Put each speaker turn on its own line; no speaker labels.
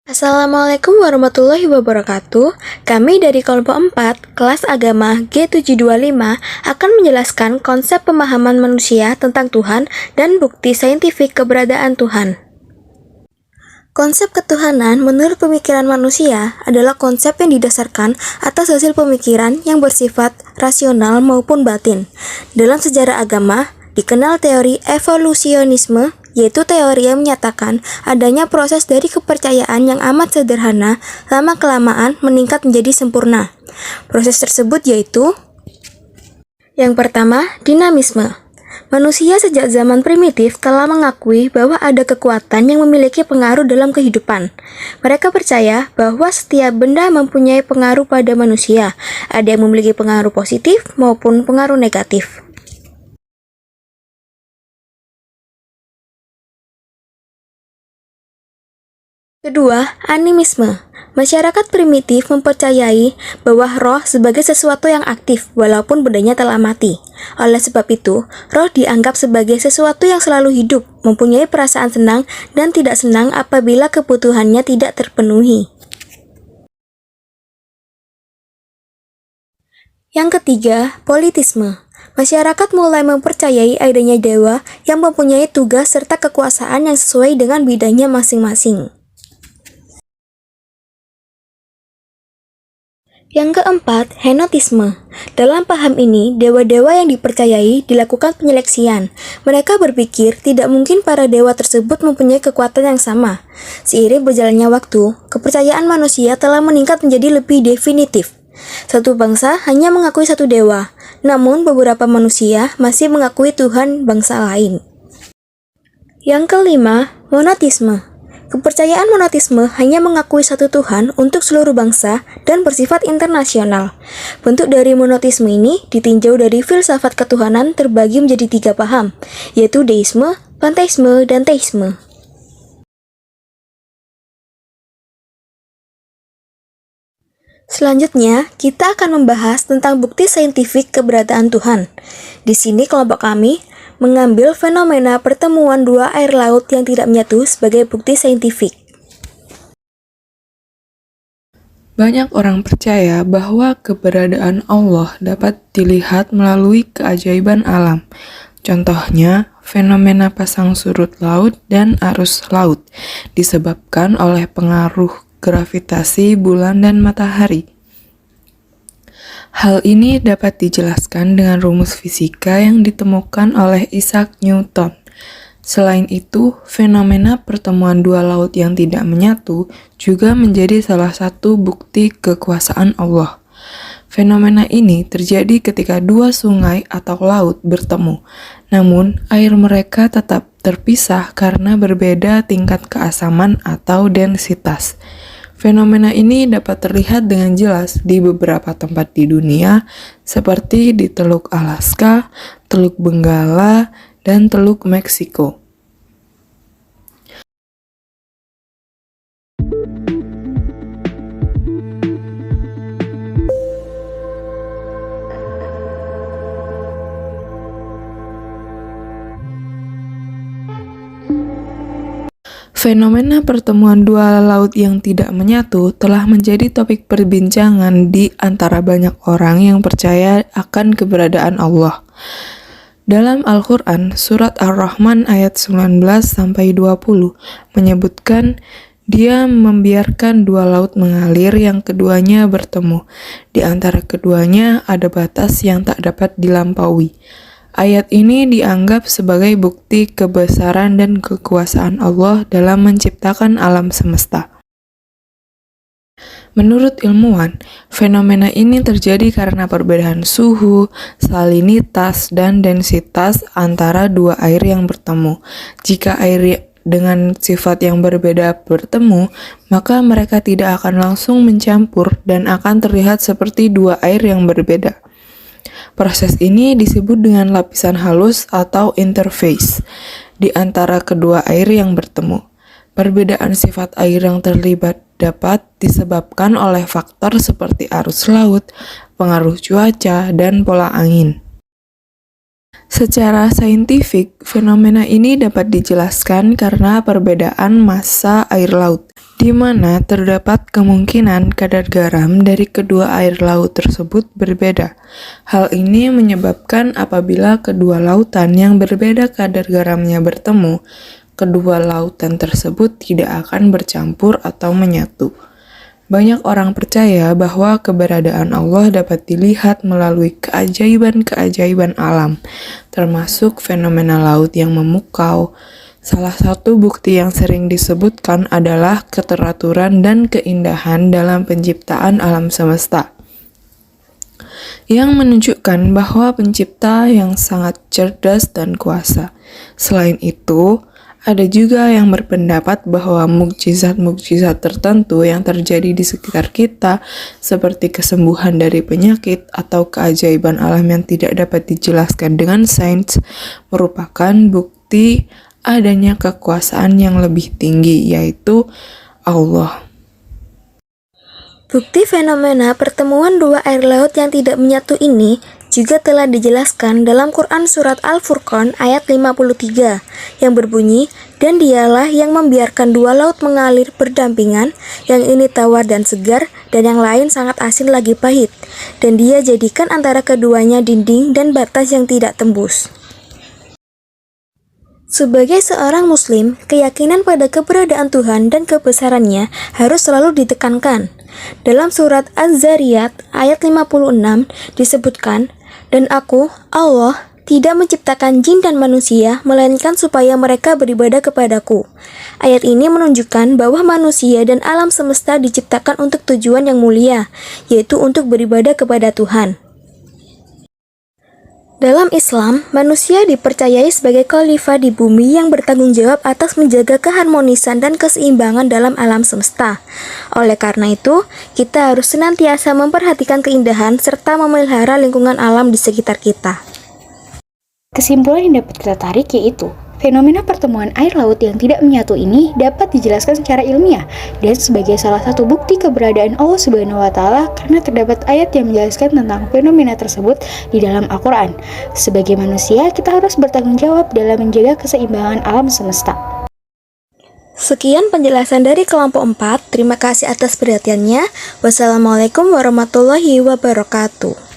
Assalamualaikum warahmatullahi wabarakatuh. Kami dari kelompok 4, kelas agama G725 akan menjelaskan konsep pemahaman manusia tentang Tuhan dan bukti saintifik keberadaan Tuhan. Konsep ketuhanan menurut pemikiran manusia adalah konsep yang didasarkan atas hasil pemikiran yang bersifat rasional maupun batin. Dalam sejarah agama, dikenal teori evolusionisme, yaitu teori yang menyatakan adanya proses dari kepercayaan yang amat sederhana lama-kelamaan meningkat menjadi sempurna. Proses tersebut yaitu: yang pertama, dinamisme. Manusia sejak zaman primitif telah mengakui bahwa ada kekuatan yang memiliki pengaruh dalam kehidupan. Mereka percaya bahwa setiap benda mempunyai pengaruh pada manusia, ada yang memiliki pengaruh positif maupun pengaruh negatif. Kedua, animisme. Masyarakat primitif mempercayai bahwa roh sebagai sesuatu yang aktif walaupun bendanya telah mati. Oleh sebab itu, roh dianggap sebagai sesuatu yang selalu hidup, mempunyai perasaan senang dan tidak senang apabila kebutuhannya tidak terpenuhi. Yang ketiga, politisme. Masyarakat mulai mempercayai adanya dewa yang mempunyai tugas serta kekuasaan yang sesuai dengan bidangnya masing-masing. Yang keempat, henotisme. Dalam paham ini, dewa-dewa yang dipercayai dilakukan penyeleksian. Mereka berpikir tidak mungkin para dewa tersebut mempunyai kekuatan yang sama. Seiring berjalannya waktu, kepercayaan manusia telah meningkat menjadi lebih definitif. Satu bangsa hanya mengakui satu dewa, namun beberapa manusia masih mengakui Tuhan bangsa lain. Yang kelima, monoteisme. Kepercayaan monoteisme hanya mengakui satu Tuhan untuk seluruh bangsa dan bersifat internasional. Bentuk dari monoteisme ini ditinjau dari filsafat ketuhanan terbagi menjadi 3 paham, yaitu deisme, panteisme, dan teisme. Selanjutnya, kita akan membahas tentang bukti saintifik keberadaan Tuhan. Di sini kelompok kami mengambil fenomena pertemuan dua air laut yang tidak menyatu sebagai bukti saintifik.
Banyak orang percaya bahwa keberadaan Allah dapat dilihat melalui keajaiban alam. Contohnya, fenomena pasang surut laut dan arus laut disebabkan oleh pengaruh gravitasi bulan dan matahari. Hal ini dapat dijelaskan dengan rumus fisika yang ditemukan oleh Isaac Newton. Selain itu, fenomena pertemuan dua laut yang tidak menyatu juga menjadi salah satu bukti kekuasaan Allah. Fenomena ini terjadi ketika dua sungai atau laut bertemu, namun air mereka tetap terpisah karena berbeda tingkat keasaman atau densitas. Fenomena ini dapat terlihat dengan jelas di beberapa tempat di dunia, seperti di Teluk Alaska, Teluk Benggala, dan Teluk Meksiko. Fenomena pertemuan dua laut yang tidak menyatu telah menjadi topik perbincangan di antara banyak orang yang percaya akan keberadaan Allah. Dalam Al-Quran, surat Ar-Rahman ayat 19-20 menyebutkan Dia membiarkan dua laut mengalir yang keduanya bertemu. Di antara keduanya ada batas yang tak dapat dilampaui. Ayat ini dianggap sebagai bukti kebesaran dan kekuasaan Allah dalam menciptakan alam semesta. Menurut ilmuwan, fenomena ini terjadi karena perbedaan suhu, salinitas, dan densitas antara dua air yang bertemu. Jika air dengan sifat yang berbeda bertemu, maka mereka tidak akan langsung mencampur dan akan terlihat seperti dua air yang berbeda. Proses ini disebut dengan lapisan halus atau interface di antara kedua air yang bertemu. Perbedaan sifat air yang terlibat dapat disebabkan oleh faktor seperti arus laut, pengaruh cuaca, dan pola angin. Secara saintifik, fenomena ini dapat dijelaskan karena perbedaan massa air laut, di mana terdapat kemungkinan kadar garam dari kedua air laut tersebut berbeda. Hal ini menyebabkan apabila kedua lautan yang berbeda kadar garamnya bertemu, kedua lautan tersebut tidak akan bercampur atau menyatu. Banyak orang percaya bahwa keberadaan Allah dapat dilihat melalui keajaiban-keajaiban alam, termasuk fenomena laut yang memukau. Salah satu bukti yang sering disebutkan adalah keteraturan dan keindahan dalam penciptaan alam semesta, yang menunjukkan bahwa pencipta yang sangat cerdas dan kuasa. Selain itu, ada juga yang berpendapat bahwa mukjizat-mukjizat tertentu yang terjadi di sekitar kita, seperti kesembuhan dari penyakit atau keajaiban alam yang tidak dapat dijelaskan dengan sains, merupakan bukti adanya kekuasaan yang lebih tinggi, yaitu Allah.
Bukti fenomena pertemuan dua air laut yang tidak menyatu ini juga telah dijelaskan dalam Quran Surat Al-Furqan ayat 53 yang berbunyi, "Dan dialah yang membiarkan dua laut mengalir berdampingan, yang ini tawar dan segar, dan yang lain sangat asin lagi pahit. Dan dia jadikan antara keduanya dinding dan batas yang tidak tembus." Sebagai seorang muslim, keyakinan pada keberadaan Tuhan dan kebesarannya harus selalu ditekankan. Dalam surat Az-Zariyat ayat 56 disebutkan, "Dan aku, Allah, tidak menciptakan jin dan manusia, melainkan supaya mereka beribadah kepadaku." Ayat ini menunjukkan bahwa manusia dan alam semesta diciptakan untuk tujuan yang mulia, yaitu untuk beribadah kepada Tuhan. Dalam Islam, manusia dipercayai sebagai khalifah di bumi yang bertanggung jawab atas menjaga keharmonisan dan keseimbangan dalam alam semesta. Oleh karena itu, kita harus senantiasa memperhatikan keindahan serta memelihara lingkungan alam di sekitar kita.
Kesimpulan yang dapat kita tarik yaitu, fenomena pertemuan air laut yang tidak menyatu ini dapat dijelaskan secara ilmiah dan sebagai salah satu bukti keberadaan Allah Subhanahu wa Ta'ala karena terdapat ayat yang menjelaskan tentang fenomena tersebut di dalam Al-Quran. Sebagai manusia, kita harus bertanggung jawab dalam menjaga keseimbangan alam semesta.
Sekian penjelasan dari kelompok 4. Terima kasih atas perhatiannya. Wassalamualaikum warahmatullahi wabarakatuh.